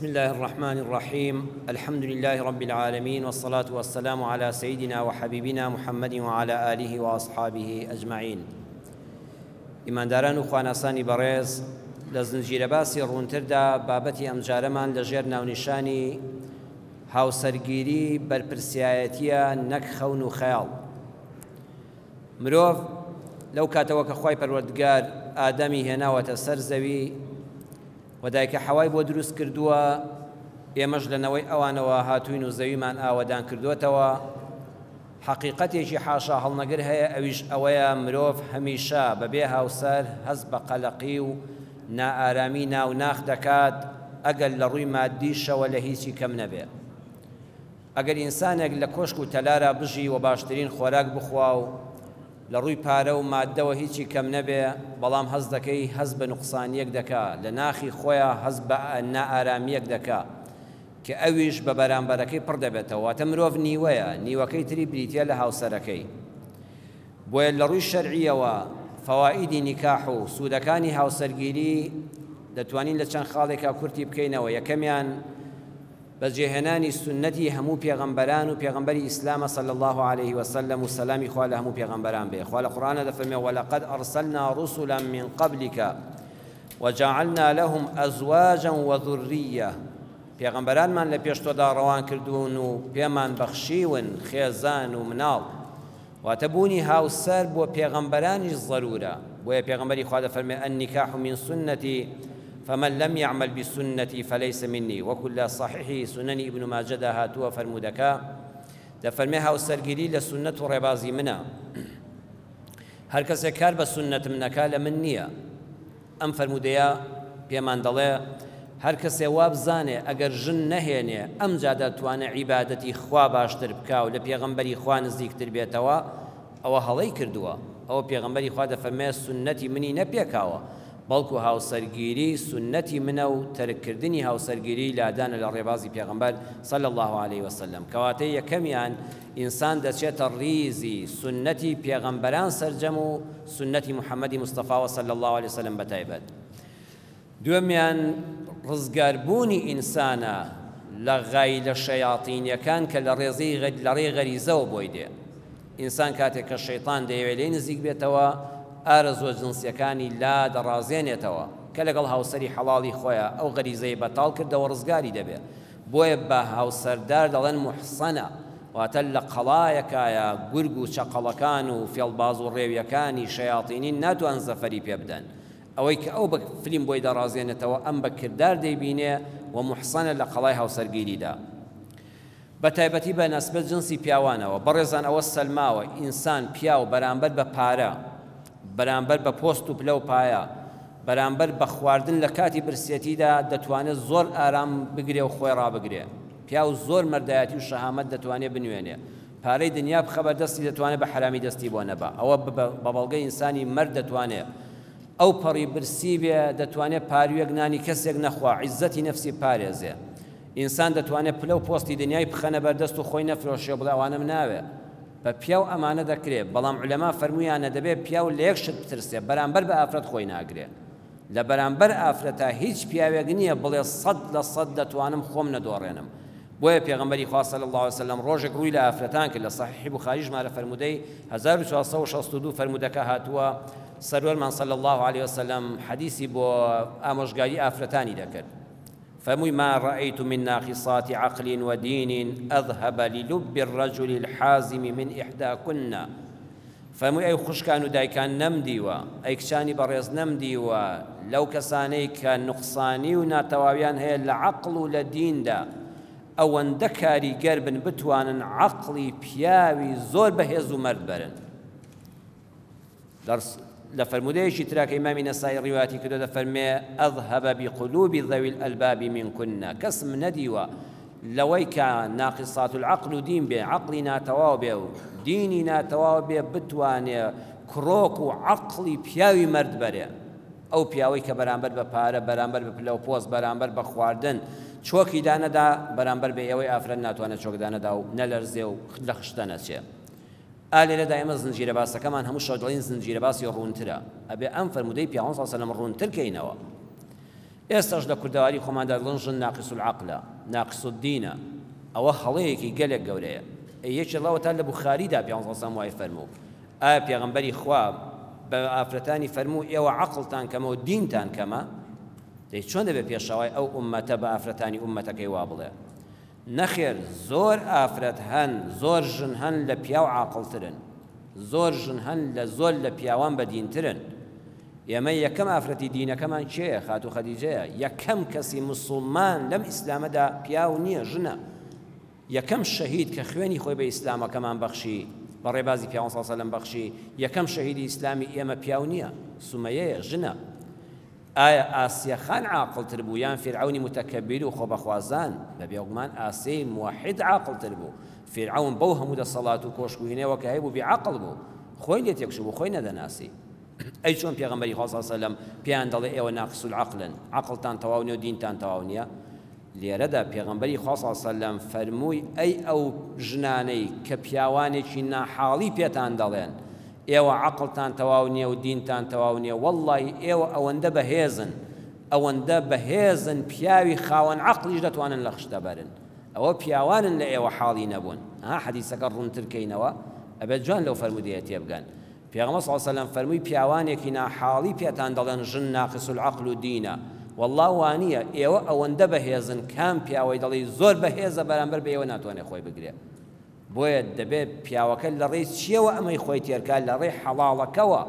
بسم الله الرحمن الرحيم الحمد لله رب العالمين والصلاة والسلام على سيدنا وحبيبنا محمد وعلى آله وأصحابه أجمعين إمان داران وخواناساني بريز لزنجير باسي رونتردا بابتي أمجارمان لجير ناونشاني هاو سرگيري برپرسيايتيا نك خون خيال مروف لو كاتوك خواي پروردگار آدمي هنا وتسرزوي ودایکە حەوای بۆ دروست کردووە ئێمەش لەنەوەی ئەوانەوە هاتووین و زەویمان ئاوەدان کردوێتەوە حەقیقەتێکی حاشا هەڵنەگر هەیە ئەویش ئەوەیە مرۆڤ هەمیشە بەبێ هاوسەر هەست بە قەلەقی و نائارامی ناو ناخ دەکات ئەگەر لە ڕووی مادیشەوە لە هیچی کەم نەبێ ئەگەر ئینسانێک لە کۆشک و تەلارە بژی و باشترین خۆراک بخوا و لە ڕووی پارە و مادەوە هیچی کەم نەبێ بەڵام هەز دەکەی هەز بە نوقسانیەک دەکا لە ناخی خۆیان هەز بە نائارامیەک دەکا کە ئەویش بە بەرامبەرەکەی پڕ دەبێتەوە واتە مرۆڤ نیوەیە نیوەکەی تری بریتە لە هاوسەرەکەی بۆیە لە ڕووی شەرعیەوە فەوائیدی نیکاح و سوودەکانی هاوسەرگیری دەتوانین لە چەند خاڵێکا کورتی بکەینەوە یەکەمیان بەجێهێنانی سنەتی هەموو پێغەمبەران و پێغەمبەری ئیسلامە صلی الله عليه وسلم و سەلامی خوا لە هەموو پێغەمبەران بێ خوا لە قورئانە دەفەرمێ وەلەقەد ئەرسەلنا رسلا من قبلك وجعلنا لهم أزواجا وذرية پێغەمبەرانمان لە پێش تۆدا ڕەوان کردوون و پێمان بەخشیون خێزان و مناڵ واتە بوونی هاوسەر بۆ پێغەمبەرانیش ضرورە بۆیە پێغەمبەری خوا دەفەرمێ النکاح من سنتي فمن لم يعمل بسنتي فليس مني وكل صحيح سنن ابن ماجه هاتوا فرمودكا دفرمي هاوسەرگیری لە سنت و ڕێبازی منە هەر کەسێک کار بە سنت منەکە لە من نییە ئەم فەرمودەیە پێمان دەڵێ هەر کەسێ وا بزانێ ئەگەر ژن نەهێنێ ئەمجا دەتوانێ عیبادەتی خوا باشتر بکا و لە پێغەمبەری خوا نزیکتر بێتەوە ئەوە هەڵەی کردووە ئەوە پێغەمبەری خوا دەفەرمێ سنەتی منی نەپێکاوە بەڵکو هاوسەرگیری سنەتی منە و تەرککردنی هاوسەرگیری لادانە لە ڕێبازی پێغەمبەر صلی الله عليه وسلم کەواتەی یەکەمیان ئینسان دەچێتە ڕیزی سنەتی پێغەمبەران سەرجەم و سنەتی محەممەدی مستەفاوە صلی الله عليه وسلم بەتایبەت دووەمیان ڕزگاربوونی ئینسانە لە غایلە شەیاطینیەکان کە لە ڕێ غەریزەوە بۆی دێ ئینسان کاتێک کە شەیطان دەیەوێت لێی نزیک بێتەوە ئارەزوە جنسیەکانی لا دەڕازێنێتەوە کە لەگەڵ هاوسەری حەڵاڵی خۆیە ئەو غەریزەی بەتاڵ کردەوە ڕزگاری دەبێت بۆیە بە هاوسەردار دەڵێن محسەنە واتە لە قەڵایەکایە گورگ و چەقەڵەکان و فێڵباز و ڕێویەکانی شەیاطینی ناتوان زەفەری پێ بدەن ئەوەی کە ئەو بە فلیم بۆی دەڕازێنێتەوە ئەم بە کردار دەیبینێ و محسەنە لە قەڵای هاوسەرگیریدا بە تایبەتی بە نەسبەت جنسی پیاوانەوە بەڕێزان ئەوە سەلماوە ئینسان پیا و بەرامبەر بە پارە بەرامبەر بە پۆست و پلە و پایە بەرامبەر بە خواردن لە کاتی برسێتیدا دەتوانێت زۆر ئارام بگرێ و خۆی ڕابگرێ پیا و زۆر مەردایەتی و شەهامەت دەتوانێت بنوێنێ پارەی دنیا بخەبەر دەستی دەتوانێت بە حرامی دەستی بۆ نەبا ئەوە بە بەڵگەی ئینسانی مەرد دەتوانێت ئەو پەڕی برسی بێ دەتوانێت پارویەک نانی کەسێک نەخوا عیزەتی نەفسی پارێزێ ئینسان دەتوانێت پلە و پۆستی دنیای بخەنە بەردەست و خۆی نەفرۆشێ بڵێ ئەوانم ناوێ بە پیا و ئەمانە دەکرێت بەڵام عولەما فەرموویانە دەبێت پیا و لە یەک شت بترسێ بەرامبەر بە ئافرەت خۆی ناگرێت لە بەرامبەر ئافرەتە هیچ پیاوێک نییە بڵێ 100% دەتوانم خۆم نەدۆڕێنم بۆیە پێغەمبەری خوا صلی الله عليه وسلم ڕۆژێک ڕووی لە ئافرەتان کرد لە صحیح بوخاری ژمارە فەرمودەی 1462 فەرمودەکە هاتووە سەروەرمان صلی الله عليه وسلم حەدیثی بۆ ئامۆژگاری ئافرەتانی دەکرد فموي ما رأيت من ناقصات عقل ودين أذهب للب الرجل الحازم من إحداكن فموي أي خشكان دايكان نمدي أي كشاني بريز نمدي لو كساني كان نقصاني وناتواويان هي العقل لدين دا أو اندكاري قرب بتوان عقلي بياوي زور بهزو مرد برن درس لفرموديشي تراك إمام نسائي رواياتي كده دفرمي أذهب بقلوب ذوي الألباب منكن كسم نديوة لويك ناقصات العقل ودين بي عقلي ناتواو بي ديني ناتواو بي بتواني كروك وعقلي بياوي مرد بري أو بياوي كبرامبر بپارة برامبر بپلو پوز برامبر بخواردن چوكي دانا دا برامبر بيوي آفرن ناتوانا چوك دانا دا نلرزي و لخشتنا چه ئالێ لە دایمە زنجیرە باسەکەمان هەموو شەو دەڵێن زنجیرە باسی ڕوونترە ئەبێ ئەم فەرمودەی پیاوەڕ سەڵ سەلەم ڕوونتر کەینەوە ئێستاش لە کوردەواری خۆماندا دەڵێن ژن ناقص العەقلە ناقص الدینە ئەوە هەڵەیەکی گەلێک گەورەیە یەکێ لەوە تا لە بوخاریدا پێغەمبەر سەڵام وای فەرموو ئایا پێغەمبەری خوا بە ئافرەتانی فەرموو ئێوە عەقڵتان کەمە و دینتان کەمە دەی چۆن دەبێت پێشەوای ئەو ئومەتە بە ئافرەتانی ئومەتەکەی وا بڵێ نەخێر زۆر ئافرەت هەن زۆر ژن هەن لە پیاو عاقڵترن زۆر ژن هەن لە زۆر لە پیاوان بەدینترن ئێمە یەکەم ئافرەتی دینەکەمان کێیە خاتو خەدیجەیە یەکەم کەسی موسڵمان لەم ئیسلامەدا پیاو نییە ژنە یەکەم شەهید کە خوێنی خۆی بە ئیسلامەکەمان بەخشی بە ڕێبازی پیاوان سەڵ سەلەم بەخشی یەکەم شەهیدی ئیسلامی ئێمە پیاو نییە سومەیەیە ژنە ئایا ئاسیە خان عاقڵتر بوو یان فیرعەونی متەکەبیر و خۆبەخوازان بەبێگومان ئاسەی موحید عاقڵتر بوو فیرعەون بەو هەموو دەسەڵات و کۆشکوهینەوە کە هەیە بوو بێعەقڵ بوو خۆی لێ تێکشو بوو خۆی نەدەناسی ئەی چۆن پێغەمبەری خوا سەڵ سەلەم پێیان دەڵێ ئێوە ناقص العەقلن عەقڵتان تەواو نییە و دینتان تەواو نییە لێرەدا پێغەمبەری خوا سەڵ سەلەم فەرمووی ئەی ئەو ژنانەی کە پیاوانێکی ناحاڵی پێتان دەڵێن ئێوە عەقڵتان تەواو نییە و دینتان تەواو نییە وەڵڵی ئێوە ئەوەندە بەهێزن ئەوەندە بەهێزن پیاوی خاوەن عەقلیش دەتوانن لە خشتە بەرن ئەوە پیاوانن لە ئێوە حاڵی نەبوون حەدیسەکە ڕوونترکەینەوە ئەبێت جوان لەو فەرمودەیە تێبگەن پێغەمبەر صلی الله علیه و سلم فەرمووی پیاوانێکی ناحاڵی پێتان دەڵێن ژن ناقص العەقل و دینە والله وانییە ئێوە ئەوەندە بەهێزن کام پیاوەی دەڵی زۆر بەهێزە بەرامبەر بە ئێوە ناتوانێت خۆی بگرێت بۆیە دەبێت پیاوەکە لە ڕێی چیەوە ئەمەی خۆی تێرکا لە ڕێی حەڵاڵەکەوە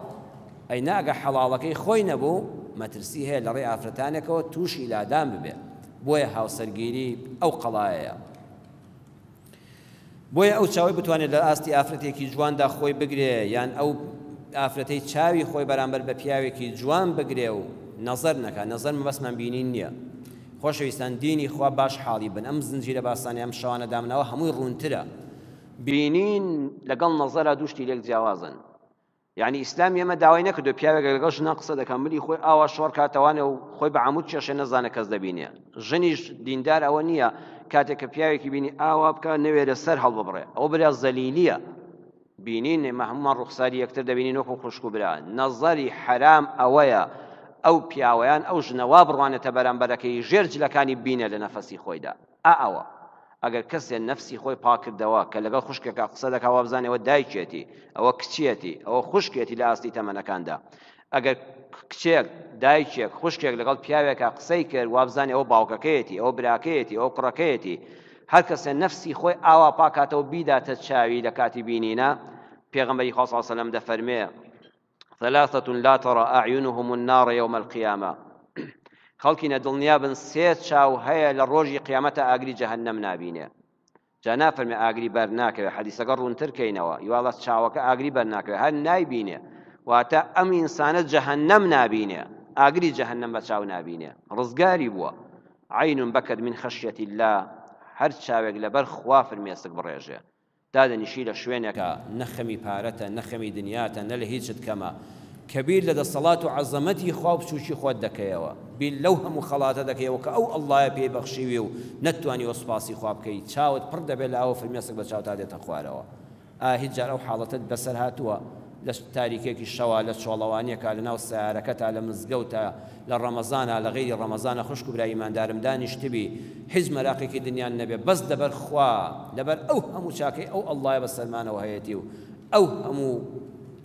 ئەی ناگە حەڵاڵەکەی خۆی نەبوو مەترسی هەیە لە ڕێی ئافرەتانێکەوە تووشی لادان ببێت بۆیە هاوسەرگیری ئەو قەڵایەیە بۆیە ئەو چاوی بتوانێت لە ئاستی ئافرەتێکی جواندا خۆی بگرێ یان ئەو ئافرەتەی چاوی خۆی بەرامبەر بە پیاوێکی جوان بگرێ و نەزەر نەکە نەزەر مەبەستمان بینین نییە خۆشەویستان دینی خوا باش حاڵی بن ئەم زنجیرە باسانی ئەم شەوانە دامنەوە هەمووی ڕوونترە بینین لەگەڵ نەزەرە دووشتی لێک جیاوازن یعنی ئیسلام ئێمە داوای نەکردو پیاوێک لەگەڵ ژنە قسە دەکەم ملی خۆی ئاوا شۆڕ کاتەوانێ و خۆی بە عەمود کێشێ نەزانە کەس دەبینێ ژنیش دیندار ئەوە نییە کاتێک کە پیاوێکی بینی ئاوا بکە نەوێرە سەر هەڵببڕێ ئەوە برا زەلیلیە بینین ئێمە هەمومان ڕوخساری یەکتر دەبینین وەکو خوشک و برا نەزەری حەرام ئەوەیە ئەو پیاوەیان ئەو ژنەوا بڕوانێتە بەرامبەرەکەی ژێر جلەکانی بینێ لە نەفەسی خۆیدا ئەوە ئەگەر کەسێ نەفسی خۆی پاکردەوە کە لەگەڵ خوشکێکە قسە دەکا وا بزانێەوە دایکێتی ئەوە کچێتی ئەوە خوشکێتی لە ئاستی تەمەنەکاندا ئەگەر کچێک دایکێک خوشکێک لەگەڵ پیاوێکە قسەی کرد وا بزانێ ئەوە باوکەکەیەتی ئەوە براکەیەتی ئەوە کوڕەکەیەتی هەر کەسێ نەفسی خۆی ئاوا پاکاتەوە بیداتە چاوی لە کاتی بینینە پێغەمبەری خوا صلی الله علیه و سلم دەفەرمێ ثلاثة لا ترى أعينهم النار يوم القيامة خەڵکی نەدڵنیا بن سێ چاو هەیە لە ڕۆژی قیامەتە ئاگری جەهەنەم نابینێ جا نافەرمێ ئاگری بەر ناکەوێت حەدیسەکە ڕوونتر کەینەوە یواڵە چاوەکە ئاگری بەر ناکەوێت هەر نایبینێ واتە ئەم ئینسانە جەهەنەم نابینێ ئاگری جەهەنەم بە چاو نابینێ ڕزگاری بووە عین بەکەت من خەشیەت الله هەر چاوێک لەبەر خوا فرمێسک بڕێژێ دادەنیشی لە شوێنێکە نەخەمی پارەتە نەخەمی دنیاتە نە لە هیچت کەمە کەبیر لە دەسەڵات و عەزەمەتی خوا بچووکی خۆت دەکەیەوە بیر لەو هەموو خەڵاتە دەکەیەوە کە ئەو ئەڵڵایە پێی بەخشیوی و نەتوانی وەسپاسی خوا بکەیت چاوت پڕ دەبێت لە ئەوە فرمێسک بە چاوتا دێتە خوارەوە هیچ جار ئەو حاڵەتت بەسەر هاتووە لە تاریکێکی شەوا لە چۆڵەوانیەکە لە ناو سیارەکەتا لە مزگەوتە لە ڕەمەزانە لە غەیری ڕەمەزانە خوشک و برای ئیماندارم دانیشتبی هیچ مەراقێکی دنیان نەبێ بەس دەبەر خوا لەبەر ئەو هەموو چاکەی ئەو ئەڵڵایە بەسەرمانەوە هەیەتی و ئەو هەموو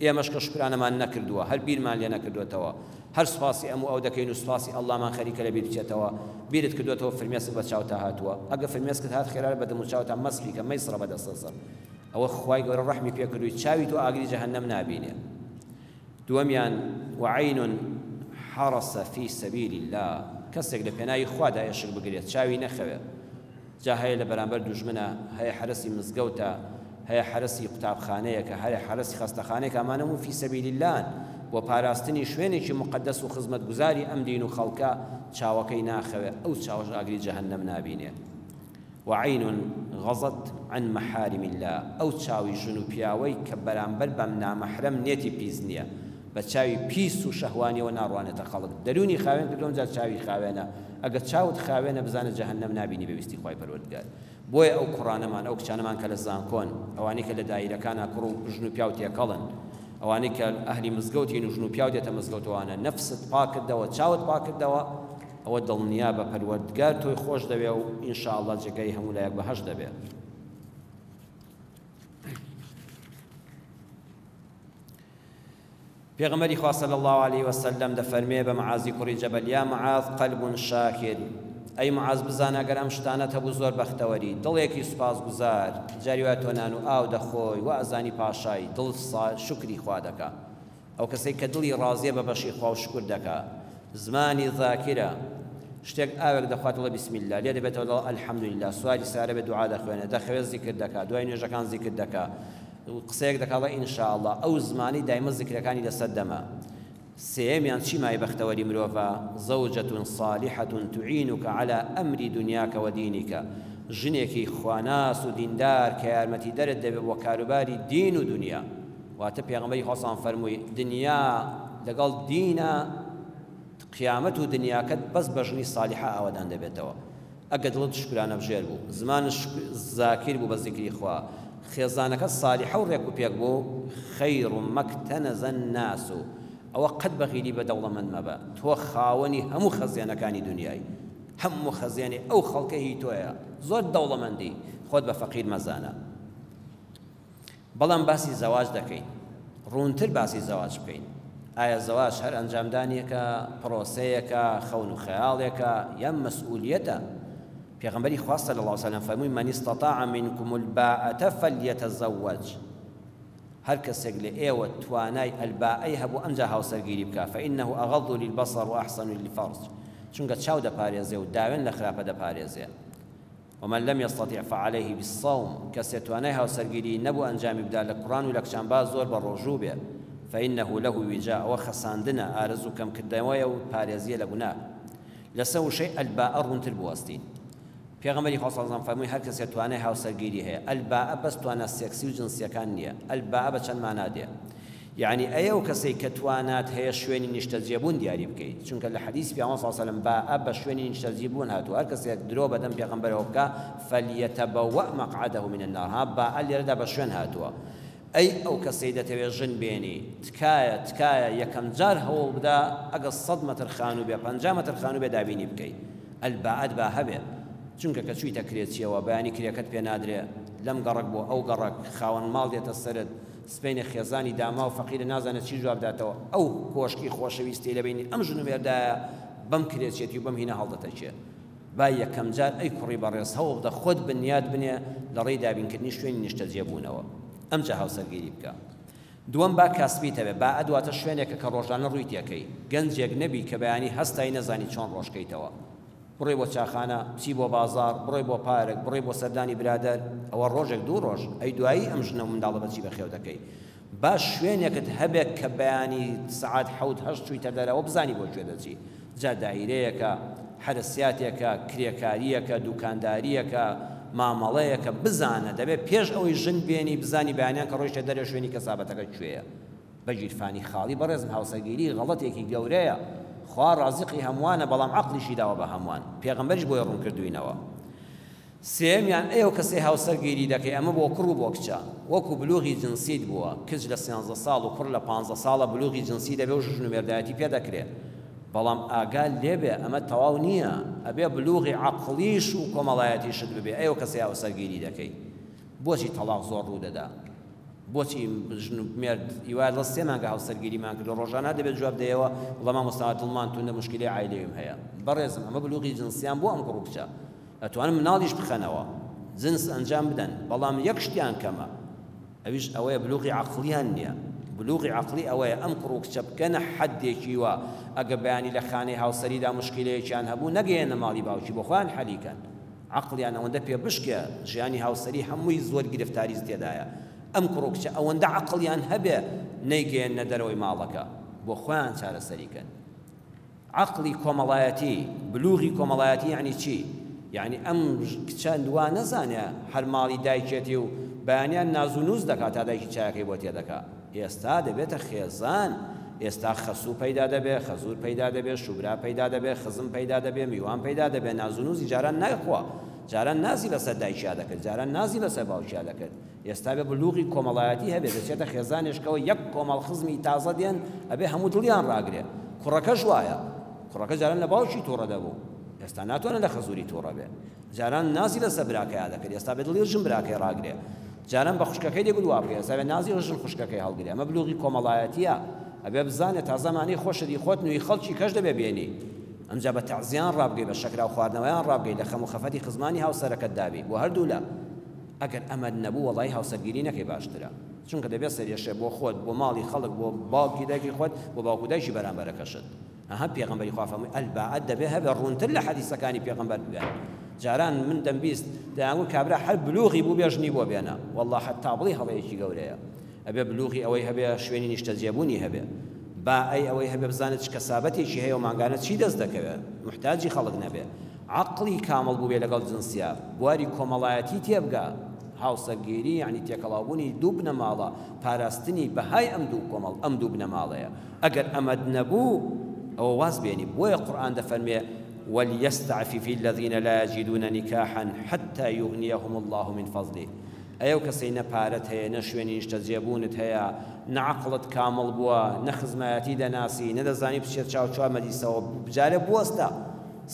ئێمەش کە شکرانەمان نەکردووە هەر بیرمان لێ نەکردوێتەوە هەر سوپاسی ئەموو ئەو دەکەین و سوپاسی ئەڵڵامان خەریکە لە بیر بچێتەوە بیرت کردوێتەوە فرمێسک بە چاوتا هاتووە ئەگە فرمێسکت هات خێرا بە دەم و چاوتا مەسکی کە مەیسڕە بەدەستەسەر ئەوە خوای گەورە ڕەحمی پێ کردووی چاوی تو ئاگری جەهەنەم نابینێ دووەمیان وعین حرس في سبيل الله کەسێک لە پێناوی خوادا ئێشک بگرێت چاوی نەخەوێت جا هەیە لە بەرامبەر دوژمنە هەیە حرسی مزگەوتە هەیە حرسی قوتابخانەیەکە هەیە حرسی خەستەخانەیەکە ئەمانە هەموو فی سەبیل اللهن بۆ پاراستنی شوێنێکی مقدس و خزمەتگوزاری ئەم دین و خەڵکە چاوەکەی ناخەوێت ئەو چاوەش ئاگری جەهەنەم نابینێ وعین غەضت عن محارم الله ئەو چاوی ژن و پیاوەی کە بەرامبەر بەم نامەحرەم نێتی پیس نییە بە چاوی پیس و شەهوانیەوە ناڕوانێتە خەڵک دەرونی خاوێن کردوم جا چاوی خاوێنە ئەگەر چاوت خاوێنە بزانە جەهەنەم نابینی بەویستی خوای پەروەردگار بۆیە ئەو کوڕانەمان ئەو کچانەمان کە لە زانکۆن ئەوانەی کە لە دایرەکانە کوڕ و ژن و پیاو تێکەڵن ئەوانەی کە ئەهلی مزگەوتین و ژن و پیاو دێتە مزگەوتەوانە نەفست پاکردەوە چاوت پاکردەوە ئەوە دڵنیا بە پەروەردگار تۆی خۆش دەبێ و ئینشاءالله جێگەی هەموو لایەک بەهەشت دەبێت. پێغەمبەری خوا صلی الله علیه وسلم دەفەرمێ بە معازی کوڕی جەبەل یا معاذ قەلب شاکر، ئەی معاذ بزانە گەر ئەم شتانەت هەبوو زۆر بەختەوەری، دڵێکی سوپاسگوزار، جاری وایە تۆ نان و ئاو دەخۆی و ئەزانی پاشای دڵ شکری خوا دەکا. ئەو کەسێک کە دڵی ڕازیە بە بەشی خوا و شکر دەکا، زمانی ذاکرە، شتێک ئاوێک دەخوات دڵە بسم الله، لێ دەبێتەوە دڵ الحەمدولله، سواری سارە بێ دوعا دەخوێنێ، دەخەوێت زیکر دەکا، دوای نوێژەکان زیکر دەکا، قسەیەک دەکاڵە ئینشاءالله، ئەو زمانی دایمە زیکرەکانی لەسەر دەما. سێمیان چی مای بەختەوەری مرۆڤە؟ زەوجەتون صالحەتون تعینوکە عەلا ئەمری دونیاکە و دینیکە، ژنێکی خواناس و دیندار کە یارمەتی دەرت دەبێت بۆ کاروباری دین و دنیا. واتە پێغەمبەری خۆسان فەرمووی دنیا لەگەڵ دینە قیامەت و دنیاکەت بەس بە ژنی صالحە ئاوادان دەبێتەوە. ئەگە دڵت شکرانە بژێر بوو، زمانش زاکر بوو بە زیکری خوا، خێزانەکە صالحە و ڕێک و پێک بوو، خەیر و مەکتەنەزە الناس و ئەوە قەت بەخیلی بە دەوڵەمەند مەبە، تۆ خاوەنی هەموو خەزیانەکانی دنیای، هەموو خەزیانی ئەو خەڵکە هی تۆیە، زۆر دەوڵەمەندی، خۆت بە فەقیر مەزانە. بەڵام باسی زەواج دەکەین، ڕوونتر باسی زەواج بکەین. ئایا زەواج هەر ئەنجامدانیەکە، پرۆسەیەکە، خەون و خەیاڵێکە یان مەسئولیەتە؟ پێغەمبەری خوا صلی الله علیه وسلم فەرمووی من استطاع منکم الباءة فلیتزوج، هەر کەسێک لە ئێوە توانای ئەلباءەی هەبوو ئەمجا هاوسەرگیری بکە، فإنه أغض للبصر وأحسن للفرج، چونکە چاو دەپارێزێ و داوێن لە خراپە دەپارێزێ. ومن لم يستطع فعليه بالصوم، کەسێ توانای هاوسەرگیری نەبوو ئەنجامی بدا لە قورآن و لە کچانباز زۆر بە ڕۆژوو بێ، فإنه له وجاء، ئەوە خەساندنە، ئارەزوو کەمکردنەوەیە و پارێزیە لە گوناه. لەسەر وشەی ئەلباءە ڕوونتر بوەستین. پێغەمبەری خوا صلی الله علیه و سلم فەرمووی هەر کەسێ توانای هاوسەرگیری هەیە، ئەلباءە بەس توانە سێکسی و جنسیەکان نییە، ئەلباءە بە چەند مانا دێ؟ یعنی ئەیە و کەسێک کە توانات هەیە شوێنی نیشتەجێبوون دیاری بکەیت، چونکە لە حەدیث پیامبەر صلی الله علیه و سلم باءە بە شوێنی نیشتەجێبوون هاتووە، هەر کەسێک درۆ بەدەم پێغەمبەرەوە بکە فەلیەتەبەوەء مەقعەدەه من النار، ها باءە لێرەدا بە شوێن هاتووە. ئەی ئەو کەسەی دەتەوێت ژن بێنی، تکایە یەکەم جار هەوڵ بدە ئەگەر 100 مەتر خانوو بێ 50 مەتر خانوو بێ دابینی بکەیت، ئەلباءەت با هەبێت. چونکە کە چوویتە کرێچیەوە بەیانی کرێکەت پێ نادرێ، لەم گەڕک بۆ ئەو گەڕک خاوەن ماڵ دێتە سەرت، سپێنی خێزانی داما و فەقیرە نازانێت چی جواب داتەوە، ئەو کۆشکی خۆشەویستی لە بینی ئەم ژنوێردایە بەم کرێچێتی و بەم هینە هەڵدەتەچێت. با یەکەم جار ئەی کوڕی بەڕێز هەوڵ بدە خۆت بنیاد بنێ لە ڕێی دابینکردنی شوێنی نیشتەجێبوونەوە، ئەمجا هاوسەرگیری بکە. دووەم با کاسبیتەوێ، با ئەدواتە شوێنێکە کە ڕۆژانە ڕووی تێکەی، گەنجێک نەبی کە بەیانی هەستایی نەزانی چۆن ڕۆژکەیتەوە، بڕێ بۆ چاخانە، بچی بۆ بازار، بڕێ بۆ پارک، بڕێ بۆ سەردانی برادەر، ئەوە ڕۆژێک دوو ڕۆژ ئەی دوایی ئەم ژنە و منداڵە بەچی بەخێو دەکەی. باش شوێنێکت هەبێت کە بەیانی سەعات 7-8 چوویتە دەرەوە بزانی بۆ کوێ دەچی، جا دایرەیەکە، حرەسیاتێکە، کرێکاریەکە، دوکانداریەکە، مامەڵەیەکە، بزانە دەبێت پێش ئەوەی ژن بێنی بزانی بەیانیان کە ڕۆیشتە دەرێ شوێنی کەسابەتەکە کوێیە. بەگیرفانی خاڵی بەڕێزم هاوسەرگیری غەڵەتێکی گەورەیە، خوا ڕازقی هەمووانە بەڵام عەقلیشی داوە بە هەمووان، پێغەمبەریش بۆی ڕوون کردوینەوە. سێمیان ئەو کەسێ هاوسەرگیری دەکەی ئەمە بۆ کوڕ و بۆ کچە، وەکو بلوغی جنسیت بووە، کچ لە 13 ساڵ و کوڕ لە 15 ساڵە بلوغی جنسی دەبێ و ژن و مێردایەتی پێ دەکرێت، بەڵام ئاگال لێبێ ئەمە تەواو نییە، ئەبێ بلوغی عەقلیش و کۆمەڵایەتیشت ببێ. ئەو کەسێ هاوسەرگیری دەکەی، بۆچی تەلاق زۆر ڕوو دەدا؟ بۆچی ژن و مێرد هیوای لە 3 مانگە هاوسەرگیریمان کرد، ڕۆژانە دەبێت جواب دەیەوە وڵام مامۆستا دڵمان توندە مشکلی عایلەیەم هەیە. بەڕێزم ئەمە بلوغی جنسیان بۆ ئەم کوڕ و کچە، ئەتوانن مناڵیش بخەنەوە، جنس ئەنجام بدەن، بەڵام یەک شتیان کەمە، ئەویش ئەوەیە بلوغی عەقلیان نییە. بلوغی عەقلی ئەوەیە ئەم کوڕ و کچە بکەنە حەدێکی وە ئەگە بەیانی لە خانەی هاوسەریدا مشکلەیەکیان هەبوو نەگەیەنە ماڵی باوکی بۆ خۆیان حەلیکەن، عەقلیان ئەوەندە پێ بشکێ، ژیانی هاوسەری هەمووی زۆر گرفتاریز تێدایە. ئەم کوڕ و کچە ئەوەندە عەقلیان هەبێ نەیگەیەنە دەرەوەی ماڵەکە، بۆ خۆیان چارەسەریکەن. عەقلی کۆمەڵایەتی، بلوغی کۆمەڵایەتی یعنی چی؟ یعنی ئەم کچە وا نەزانێ هەر ماڵی دایکێتی و بەیانیان ناز و نووز دەکات تا دایکی چایەکەی بۆ تێدەکات. ئێستا دەبێتە خێزان، ئێستا خەسوو پەیدا دەبێت، خەزوور پەیدا دەبێت، شوبرا پەیدا دەبێت، خزم پەیدا دەبێت، میوان پەیدا دەبێت، ناز و نووزی جاران نایخوا، جاران نازی لەسەر دایکیا دەکرد، جاران نازی لەسەر باوکیا دەکرد. ئێستا بێ بلوغی کۆمەڵایەتی هەبێت، دەچێتە خێزانێشکەوە یەک کۆمەڵ خزمی تازە دێن ئەبێ هەموو دڵیان ڕاگرێ. کوڕەکەش وایە، کوڕەکە جاران لە باوکی تووڕە دەبوو ئێستا ناتوانێت لە خەزوری تووڕە بێ جاران نازی لەسەر براکەیە دەکرد ئێستا بێت دڵی ژن براکەی ڕاگرێ جاران بە خوشکەکەی دێگوت وا بکە ئێستا بێت نازی ژن خوشکەکەی هەڵگرێ ئەمە بلوغی کۆمەڵایەتیە ئەبێ بزانێت تا زمانی خۆشەدی خۆت نوێی خەڵکی کەش دەبێ بێنی ئەمجا بە تەعزیان ڕابگەی بە شەکرا و خواردنەوەیان ڕابگەی لە خەم و خەفەتی خزمانی هاوسەرەکەت دابی بۆ هەردوو لە ئەگەر ئەمە نەبوو وەڵای هاوسەرگیری نەکەی باشترە چونکە دەبێت سەرێشێ بۆ خۆت بۆ ماڵی خەڵک بۆ باوکی دایکی خۆت بۆ باوکو دایکی بەرامبەرەکەشت ئەها پێغەمبەری خوا فەرمووی ئەلباعەت دەبێت هەبێ ڕوونتر لە حەدیثەکانی پێغەمبەر بگەن جاران من دەمبیست دەیانگوت کابرا هەر بلوغی بوو بێژنی بۆ بێنە والله حتا بڵی هەڵەیەکی گەورەیە ئەبێ بلوغی ئەوەی هەبێ شوێنی نیشتەجێبوونی هەبێ با ئەوەی هەبێ بزانێت چ کەسابەتێکی هەیە و ماگانە چی دەست دەکەوێت محتاجی خەڵک نەبێ عەقڵی کامڵ بوو بێ لەگەڵ جنسیا بواری کۆمەڵایەتی تێبگا هاوسەرگیری یعنی تێکەڵاوبوونی دوو بنەماڵە پاراستنی بەهای ئەم دوو بنەماڵەیە ئەگەر ئەمەد نەبوو ئەوە واز بێنی بۆیە قورئان دەفەرمێ وليستعفف الذين لا يجدون نكاحا حتى يغنيهم الله من فضله ئەو کەسەی نەپارەت هەیە نە شوێنی نیشتەجێبوونت هەیە نەعەقڵت کامڵ بووە نەخزمایەتی دەناسی نەدەزانی بچێت چاو مەدیسەوە بجارێ بوەستە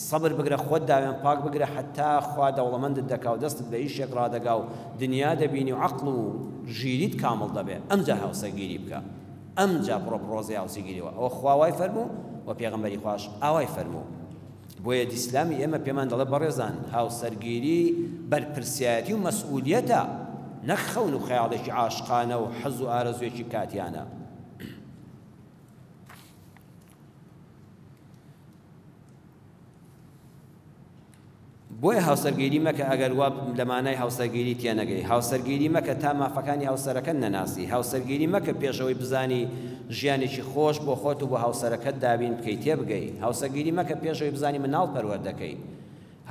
سەبر بگرە خۆت داوێن پاک بگرە حتا خوا دەوڵەمەندت دەکا و دەستت بە ئیشێک ڕادەگا و دنیا دەبینی و عەقڵ و ژیریت کامڵ دەبێ ئەمجا هاوسەرگیری بکە ئەمجا پرۆپڕۆزی هاوسەرگیریەوە ئەوە خوا وای فەرموو و پێغەمبەری خوش ئاوای فەرموو بۆیە دیسلامی ئێمە پێمان دەڵێ بەڕێزان هاوسەرگیری بەرپرسیایەتی و مەسئولیەتە نەک خەون و خەیاڵێکی عاشقانە و حەز و ئارەزوێکی کاتیانە بۆیە هاوسەرگیری مەکە ئەگەر وا لە مانای هاوسەرگیری تێنەگەی هاوسەرگیری مەکە تا مافەکانی هاوسەرەکەت نەناسی هاوسەرگیری مەکە پێشەوەی بزانی ژیانێکی خۆش بۆ خۆت و بۆ هاوسەرەکەت دابین بکەی تێبگەی هاوسەرگیری مەکە پێشەوەی بزانی مناڵ پەروەردەکەی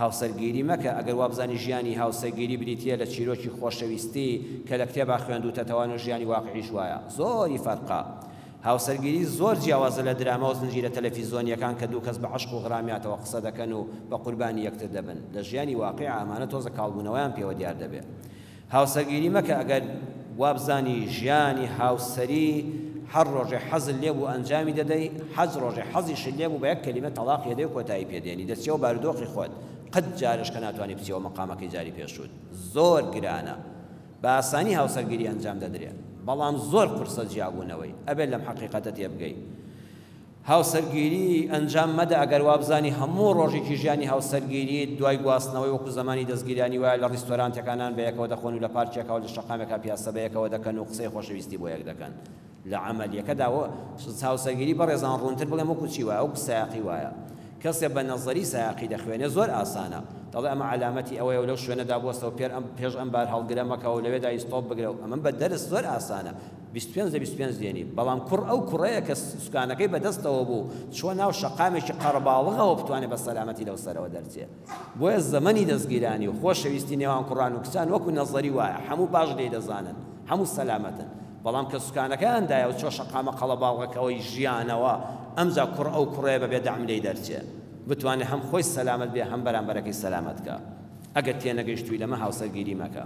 هاوسەرگیری مەکە ئەگەر وا بزانی ژیانی هاوسەرگیری بریتیە لە چیرۆکی خۆشەویستی کە لە کتێبا خوێندووتەتەوە و ژیانی واقعیش وایە زۆری فەرقە هاوسەرگیری زۆر جیاوازە لە درامە و زنجیرە تەلەڤیزۆنیەکان کە دوو کەس بە عەشق و غرامیاتەوە قسە دەکەن و بە قوربانی یەکتر دەبن لە ژیانی واقعی ئەمانە تۆزە کاڵبوونەوەیان پێوە دیار دەبێت هاوسەرگیری مەکە ئەگەر وا بزانی ژیانی هاوسەری هەر ڕۆژێ حەزت لێ بوو ئەنجامی دەدەی ڕۆژێ حەزیشت لێ بوو بە یەک کەلیمە تەلاق یەدەی و کۆتایی پێدێنی دەچێەوە بارودۆخی خۆت قەت جارش کە ناتوانانی بچیەوە مەقامەکەی جاری پێشوت زۆر گرانە بە ئاسانی هاوسەرگیری ئەنجام دەدرێت بەڵام زۆر قورسە جیابوونەوەی ئەبێت لەم حەقیقەتە تێبگەی هاوسەرگیری ئەنجام مەدە ئەگەر وا بزانی هەموو ڕۆژێکی ژیانی هاوسەرگیری دوای گواستنەوەی وەکو زمانی دەستگیرانی وایە لە ڕیستۆرانتەکانان بە یەکەوە دەخۆن و لە پارکێکەوە لە شەقامێکا پیاسە بە یەکەوە دەکەن و قسەی خۆشەویستی بۆ یەک دەکەن لە عەمەلیەکەدا هاوسەرگیری بەڕێزان ڕوونتر بڵێم وەکو چی وایە وەکو سایاقی وایە کەسێک بە نەزەری سایاقی دەخوێنێ زۆر ئاسانە دەڵێ ئەمە علامەتی ئەوەیە و لەو شوێنەدا بوەستەوە پێش ئەم بار هەڵگرە مەکەوە لەوێدا ئیستۆپ بگرە و ئەمە بە دەرس زۆر ئاسانە 25 دێنی بەڵام ئەو کوڕەیە کە سوکانەکەی بەدەستەوە بوو چوە ناو شەقامێکی قەرەباڵغەوە بتوانێت بە سەلامەتی لەو سەرەوە دەرچێت بۆیە زەمەنی دەستگیرانی و خۆشەویستی نێوان کوڕان و کچان وەکو نەزەری وایە هەموو باش لێ دەزانن هەموو سەلامەتن بەڵام کە سوکانەکەیاندایە و چۆ شەقامە قەڵەباڵغەکەەوەی ژیانەوە ئەمجا ئەو کوڕەیە بەبێ دەعم لێی دەرچێت بتوانێت هەم خۆی سەلامەت بێ هەم بەرامبەرەکەی سەلامەتکە ئەگەر تێنەگەیشتووی لەمە هاوسەرگیری مەکە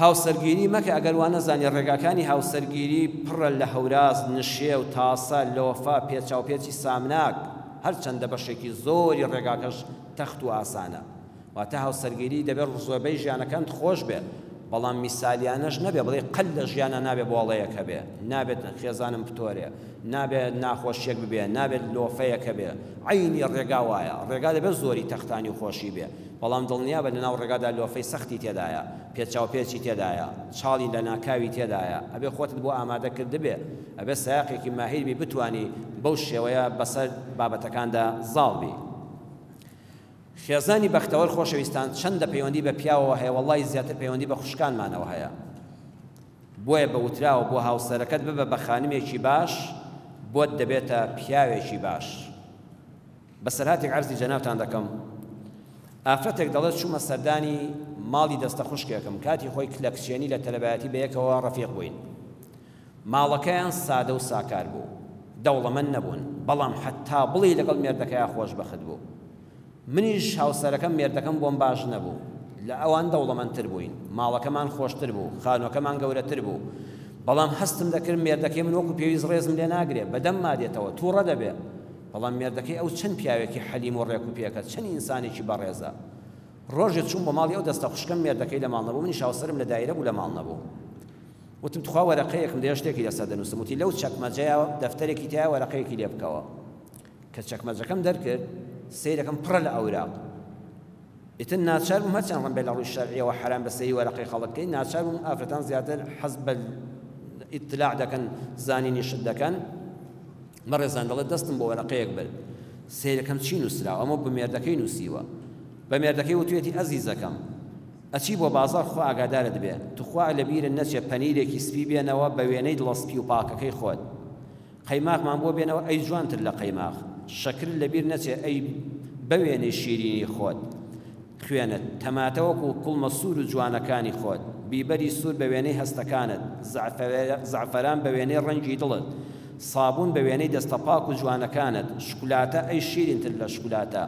هاوسەرگیری مەکە ئەگەر وا نەزانی ڕێگاکانی هاوسەرگیری پڕە لە هەوراز نشێ و تاسە لۆفا پێچاوپێکی سامناک هەرچەندە بەشێکی زۆری ڕێگاکەش تەخت و ئاسانە واتە هاوسەرگیری دەبێت ڕزۆبەی ژیانەکەت خۆش بێت بەڵام میسالیانەش نەبێ بڵێ قەل لە ژیانە نابێت بۆڵەیەکە بێ نابێت خێزانم پتۆرێ نابێت ناخۆشیەک ببێ نابێت لۆفەیەکە بێ عینی ڕێگا وایە ڕێگا دەبێت زۆری تەختانی و خۆشی بێ بەڵام دڵنیا بە لەناو ڕێگادا لۆفەی سەختی تێدایە پێچاوپێکی تێدایە چاڵی لە ناکاوی تێدایە ئەبێ خۆتت بۆ ئامادەکرد بێ ئەبێ سایاقێکی ماهیربی بتوانی بەو شێوەیە بەسەر بابەتەکاندا زاڵ بی خێزانی بەختەوەر خۆشەویستان چەندە پەیوەندی بە پیاوەوە هەیە وەڵڵی زیاتر پەیوەندی بە خوشکانمانەوە هەیە بۆیە بە وتراوە بۆ هاوسەرەکەت ببە بە خانمێکی باش بۆت دەبێتە پیاوێکی باش بەسەرهاتێک عەرزی جەنابتان دەکەم ئافرەتێک دەڵێت چوومە سەردانی ماڵی دەستە خوشکێکم کاتی خۆی کلەکسێنی لە تەلەبایەتی بە یەکەوە ڕەفیق بووین ماڵەکەیان سادە و ساکار بوو دەوڵەمەند نەبوون بەڵام حتا بڵی لەگەڵ مێردەکەیان خۆشبەخت بوو منیش هاوسەرەکەم مێردەکەم بۆم باش نەبوو لە ئەوان دەوڵەمەندتر بووین ماڵەکەمان خۆشتر بوو خانووەکەمان گەورەتر بوو بەڵام هەستم دەکرد مێردەکەی من وەکو پێویست ڕێزم لێ ناگرێ بەدەم مادێتەوە تووڕە دەبێ بەڵام مێردەکەی ئەو چەند پیاوێکی حەلیم و ڕێک و پێکە چەند ئینسانێکی بەڕێزە ڕۆژێک چوون بۆ ماڵی ئەو دەستە خوشکەم مێردەکەی لە ماڵ نەبوو منیش هاوسەرم لە دایرە بوو لە ماڵ نەبوو وتم تخوا وەرەقەیەکم دێ شتێکی لەسەر دەنووسم وتی لەو چەکمەجەیە دەفتەرێکی تایە وەرەقەیەکی لێ بکەوە کە چەکمەجەکەم دەرکرد سەیرەکەم پڕە لە ئەوراق ئیتر ناچار بووم هەرچەند ڕەنبێ لە ڕووی شەرعیەوە حرام بە سەیری وەرەقەی خەڵک بکەین ناچار بووم ئافرەتان زیاتر حەز بە ئیطلاع دەکەن زانینی شت دەکەن بەڕێزان دەڵێت دەستم بۆ وەرەقەیەک برد سەیرەکەم چی نووسراوە ئەمە بە مێردەکەی نووسیوە بە مێردەکەی وتوێتی ئەزیزەکەم ئەچی بۆ بازار خوا ئاگادارت بێ توخوا لە بیرت نەچێ پەنیرێکی سپی بێنەوە بە وێنەی دڵەسپی و پاکەکەی خۆت قەیماقمان بۆ بێنەوە ئەی جوانتر لە قەیماق شەکر لە بیر نەچێ ئەی بە وێنەی شیرینی خۆت خوێنت تەماتەوەکو کوڵمە سوور و جوانەکانی خۆت بیبەری سوور بە وێنەی هەستەکانت زعفەران بە وێنەی ڕەنگی دڵت صابون بە وێنەی دەستە پاک و جوانەکانت شکولاتە ئەی شیرینتر لە شکولاتە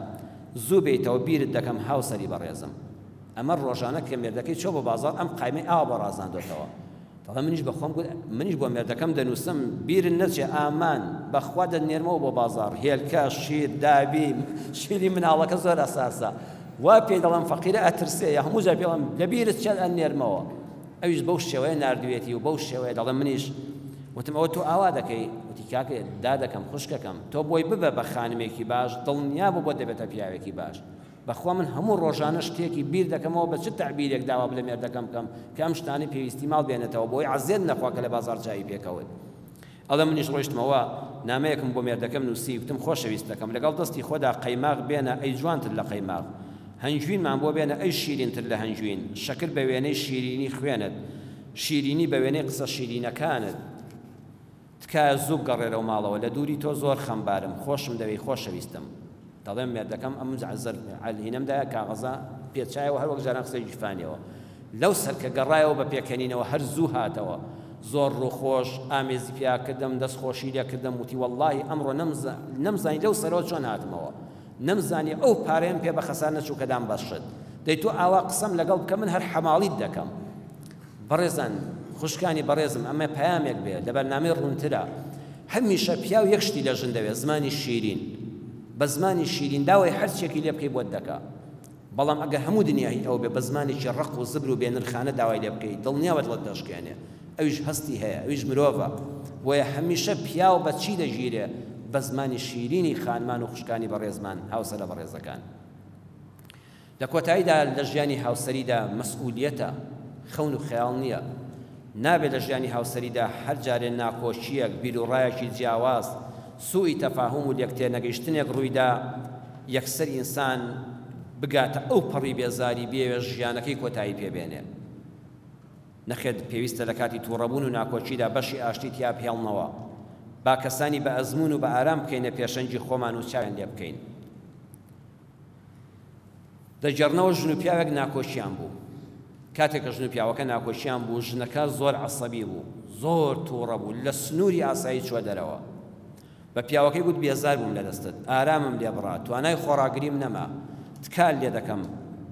زوو بێیتەوە بیرت دەکەم هاوسەری بەڕێزم ئەمە ڕۆژانە کە مێردەکەی چۆ بە بازار ئەم قایمەی ئاوا بە ڕازاندۆتەوە دەڵێ منیش بەخۆم گوت منیش بۆ مێردەکەم دەنووسم بیرن نەچێ ئامان بەخوا دەنێرمەوە بۆ بازار هێلکە شیر دابی شیری مناڵەکە زۆر ئەساسە وا پێی دەڵێم فەقیرە ئەترسێ یا هەموو جار پێڵێم لە بیرت چێت ئەنێرمەوە ئەویش بەو شێوەیە ناردوێتی و بەو شێوەیە دەڵێم منیش وتم ئەوە تۆ ئاوا دەکەی وتی کاکە دا دەکەم خوشکەکەم تۆ بۆی ببە بە خانمێکی باش دڵنیا بۆ دەبێتە پیاوێکی باش بەخوا من هەموو ڕۆژانە شتێکی بیر دەکەمەوە بە چ تعبیرێک داوا بڵێ مێردەکەم بکەم کە ئەم شتانی پێویستی ماڵ بێنێتەوە بۆی عەزیێت نەخوا کە لە بازار جایی پێکەوت ئەڵێ منیش ڕۆیشتمەوە نامەیەکم بۆ مێردەکەم نووسی وتم خۆشەویستەکەم لەگەڵ دەستی خۆدا قەیماق بێنە ئەی جوانتر لە قەیماق هەنجوینمان بۆ بێنە ئەی شیرینتر لە هەنجوین شەکر بە وێنەی شیرینی خوێنت شیرینی بە وێنەی قسە شیرینەکانت تکایە زوو گەڕێرەوە ماڵەوە لە دووری تۆ زۆر خەمبارم خۆشم دەوێ خۆشەویستم دەڵێم مێردەکەم ئەم زەر عەلهینەمدایە کاغەزە پێچایەوە هەر وەک جاران قسەی جیفانیەوە لەو سەر کە گەڕایەوە بە پێکەنینەوە هەر زوو هاتەوە زۆر ڕووخۆش ئامێزی پیا کردم دەستخۆشی لێ کردم وتی وەڵڵاهی ئەمڕۆ نەمزانی لەو سەرەوە چۆن هاتمەوە نەمزانی ئەو پارەیەم پێ بە خەسار نەچوو کە دام بەشت دەی تۆ ئاوا قسەم لەگەڵ بکە من هەر حەماڵیت دەکەم بەڕێزان خوشکانی بەڕێزم ئەمە پەیامێک بێت لە بەرنامەی ڕوونترە هەمیشە پیا و یەک شتی لە ژن دەوێت زمانی شیرین بە زمانی شیرین داوای هەرچێکی لێ بکەی بۆت دەکا بەڵام ئەگەر هەموو دنیای ئەو بێ بە زمانێکی ڕق و زبر و بێنرخانە داوای لێ بکەی دڵنیاوە دڵت دەشکێنێ ئەویش هەستی هەیە ئەویش مرۆڤە بۆیە هەمیشە پیا و بە چی دەژیرێ بە زمانی شیرینی خانمان و خوشکانی بەڕێزمان هاوسەرە بەڕێزەکان لە کۆتاییدا لە ژیانی هاوسەریدا مەسئولیەتە خەون و خەیاڵ نییە نابێت لە ژیانی هاوسەریدا هەر جارێ ناکۆچیەک بیرروڕایەکی جیاواز سوئی تەفاهم و لێکتێنەگەیشتنێک ڕوویدا یەکسەر ئینسان بگاتە ئەو پەڕی بێزاری بێوێ ژیانەکەی کۆتایی پێبێنێ نەخێت پێویستە لە کاتی تووڕەبوون و ناکۆچیدا بەشی ئاشتی تیا پێڵنەوە با کەسانی بە ئەزمون و بە ئارام بکەینە پێشەنجی خۆمان و چاوێن لێ بکەین دەجێڕنەوە ژن و پیاوێک ناکۆچیان بوو کاتێکە ژن و پیاوەکە ناکۆچیان بوو ژنەکە زۆر عەسەبی بوو زۆر تووڕە بوو لە سنووری ئاسایی چوە دەرەوە بە پیاوەکەی گوت بێزار بووم لە دەستت ئارامم لێ بڕا توانای خۆڕاگریم نەما تکال لێ دەکەم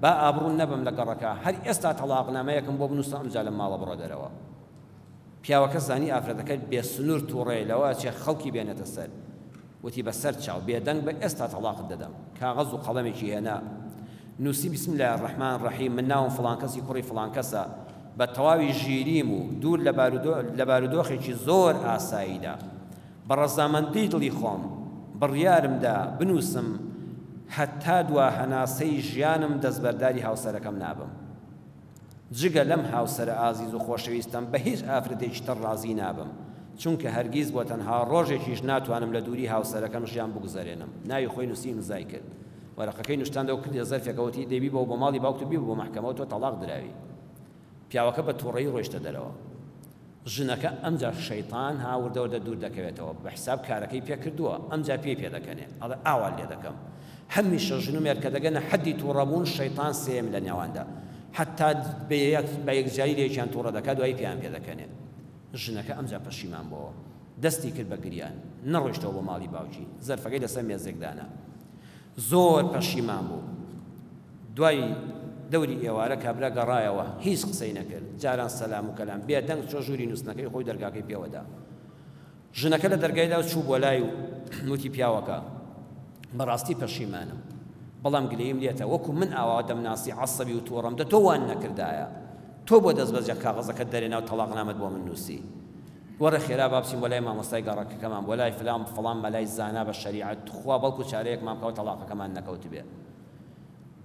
با ئابڕوون نەبم لە گەڕەکە هەر ئێستا تەڵاقنامەیەکم بۆ بنووسە ئەمجا لە ماڵە بڕۆ دەرەوە پیاوەکە زانی ئافرەتەکە بێ سنوور تووڕێ لەوە چێ خەڵکی بێنێتە سەر وتی بەسەر چاو بێدەنگ بە ئێستا تەڵاقت دەدەم کاغەز و قەڵەمێکی هێنا نووسی بسم الله الرحمن الرحیم من ناوم فڵان کەسی کوڕی فڵان کەسە بە تەواوی ژیریم و دوور لە بارودۆخێکی زۆر ئاساییدا بە ڕەزامەندی دڵی خۆم بڕیارمدا بنووسم هەتا دوا هەناسەی ژیانم دەستبەرداری هاوسەرەکەم نابم جگە لەم هاوسەرە ئازیز و خۆشەویستم بە هیچ ئافرەتێکی تر ڕازی نابم چونکە هەرگیز بۆ تەنها ڕۆژێکیش ناتوانم لە دووری هاوسەرەکەم ژیان بگوزارێنم ناوی خۆی نووسی امزای کرد وەرەقەکەی نیشتاندەوە کردی زەرفێکەوەتی دەبی بۆ ماڵی باوکت بی بۆ مەحکەمەوە تۆ تەلاق دراوی پیاوەکە بە تووڕەیی ڕۆیشتە دەرەوە ژنەکە ئەمجا شەیطان هاوردەوردە دوور دەکەوێتەوە بە حساب کارەکەی پێ کردووە ئەمجا پێ دەکەنێ ئەڵێ ئاوا لێ دەکەم هەمیشە ژن و مێرد کە دەگەنە حەدی تووڕەبوون شەیطان سێم لە نێواندا حتا بە یەکجاری لێکیان تووڕە دەکات دوای پێیان پێ دەکەنێ ژنەکە ئەمجا پەشیمان بۆەوە دەستی کرد بە گریان نەڕۆیشتەوە بۆ ماڵی باوکی زەرفەکەی لەسەر مێزێکدانا زۆر پەشیمان بوو دوای دەوری ئێوارە کابرا گەڕایەوە هیچ قسەی نەکرد جاران سەلام و کەلام بێدەنگ چۆ ژووری نووسنەکەی خۆی دەرگاکەی پێوەدا ژنەکە لە دەرگایدا چوو بۆ لای و وتی پیاوەکە بەڕاستی پەشیمانم بەڵام گلەیم لێتە وەکو من ئاوا دەمناسی عەسەبی و تۆڕەم دە تۆ وان نەکردایە تۆ بۆ دەست بەجێ کاغەزەکەت دەرێنا و تەڵاقنامەت بۆ من نووسی وەرە خێرا با بچین بۆ لای مامۆستای گەڕەکەکەمان بۆ لای فلان فڵان مەلای زانا بە شەریعەت خوا بەڵکو چارەیەکمان بکەوە تەڵاقەکەمان نەکەوت بێ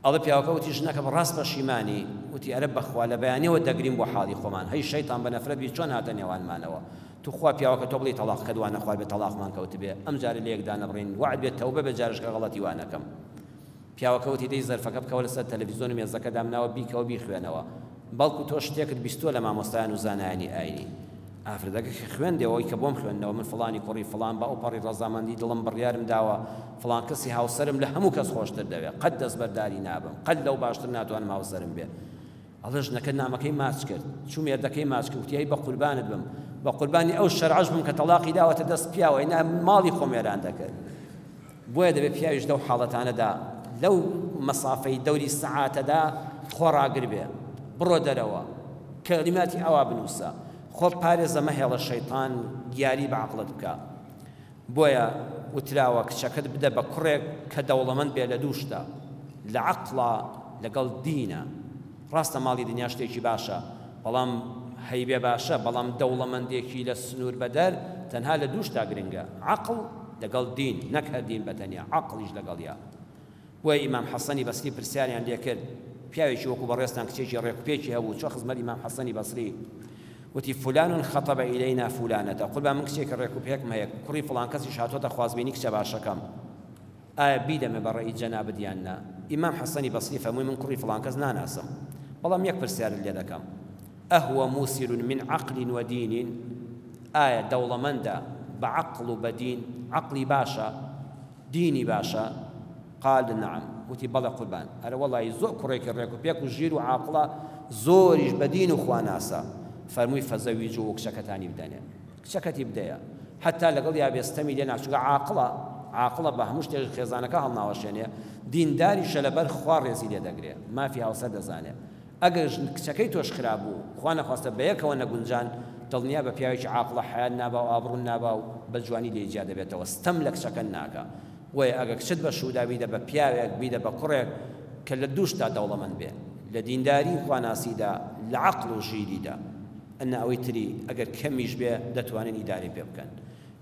ئەڵە پیاوەکە وتی ژنەکە بەڕاست پەشیمانی وتی ئەرە بەخوا لە بەیانیەوە دەگرین بۆ حاڵی خۆمان هەی شەیتان بە نەفرەت بی چۆن هاتە نێوانمانەوە تو خوا پیاوەکە تۆ بڵی تەڵاقەکە دوان نەخوار بێت تەڵاقمان کەوت بێ ئەم جارە لەیەکدا نەبڕین وعد بێت تەوبە بێ جارشکە غەڵەتی وانەکەم پیاوەکە وتی دەی زەرفەکە بکەوە لەسەر تەلەڤیزۆن و مێزەکە دامناوە بیکەوە بیخوێنەوە بەڵکو تۆ شتێکت بیستۆ لە مامۆستایان و زانایانی ئاینی ئافرەتەکە خوێندەوەی کە بۆم خوێندنەوە من فڵانی کوڕی فڵان بە ئەوپەڕی ڕەزامەندی دڵم بڕیارم داوە فڵان کەسی هاوسەرم لە هەموو کەس خۆشتر دەوێت قەت دەستبەرداری نابم قەت لەو باشتر ناتوانم هاوسەرم بێ ئەڵێ ژنەکە نامەکەی ماچ کرد چوو مێردەکەی ماچ کرد وتی بە قوربانت بم بە قوربانی ئەو شەرعەش بم کە تەڵاقی داوەتە دەست پیاوە ئینا ماڵی خۆم وێران دەکرد بۆیە دەبێت پیاویش لەو حاڵەتانەدا لەو مەسافەی دەوری سەعاتەدا خۆڕاگر بێ بڕۆ دەرەوە کەلیماتی ئەوا بنووسە خۆ پارێزە مەهێڵە شەیطان دیاری بە عەقڵت بکە بۆیە وتراوە کچەکەت بدە بە کوڕێک کە دەوڵەمەند بێ لە دووشتە لە عەقڵە لەگەڵ دینە ڕاستە ماڵی دنیا شتێکی باشە بەڵام هەیبێ باشە بەڵام دەوڵەمەندێکی لە سنوور بەدەر تەنها لە دووشتا گرنگە عەقڵ لەگەڵ دین نەک هەر دین بەتەنیا عەقڵیش لەگەڵیە بۆیە ئیمام حەسەنی بەسری پرسیاریان لێ کرد پیاوێکی وەکو بەڕێستان کچێکی ڕێکوپێکی هەبوو چۆ خزمەت ئیمام حەسەنی بەسری وتی فلان خەطەب ئیلەینا فولانەتە قوربان من کچێکە ڕێکوپێکم هەیە کوڕی فڵان کەسیش هاتۆتە خوازبێنی کچە باشەکەم ئایا بیدەمێ بەڕێی جەنابەت یان نا ئیمام حەسەنی بەسری فەرمووی من کوڕی فڵان کەس ناناسم بەڵام یەک پرسیارت لێ دەکەم ئەهوە موسر من عەقل ودین ئایا دەوڵەمەندە بە عەقڵ و بە دین عەقڵی باشە دینی باشە قال نعم وتی بەڵێ قوربان ئەرە وەڵی زۆر کوڕێکی ڕێکوپێک و ژیر و عاقڵە زۆریش بە دین و خواناسە فەرمووی فەزەویج و کچەکەتانی بدەنێ کچەکەتی بدەیە حتا لەگەڵ یابێستەمی لێ ناچووکە عاقڵە بە هەموو شتێک خێزانەکە هەڵناوەشێنێ دینداریشە لەبەر خوا ڕێزی لێ دەگرێ مافی هاوسەر دەزانێ ئەگەر کچەکەی تۆش خراببوو خوا نەخواستە بە یەکەوە نەگونجان دڵنیا بە پیاوێکی عاقڵە حیات نابا و ئابڕون نابا و بە جوانی لێجیا دەبێتەوە ستەم لە کچەکە ناکە وەیە ئەگە کچت بە شوودا بیدە بە پیاوێک بیدە بە کوڕێک کە لە دووشتا دەوڵەمەند بێ لە دینداری خواناسیدا لە عەقڵ و ژیریدا ئەنە ئەوەی تری ئەگەر کەمیش بێ دەتوانن ئیداری پێ بکەن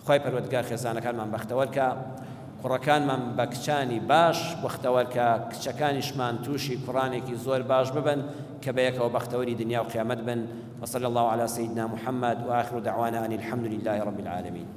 خوای پەروەردگار خێزانەکانمان بەختەوەرکە کوڕەکانمان بە کچانی باش بەختەوەرکە کچەکانیشمان تووشی کوڕانێکی زۆر باش ببن کە بەیەکەوە بەختەوەری دنیا و قیامەت بن وصلى الله على سيدنا محمد وآخر دعوانا أن الحمد لله رب العالمين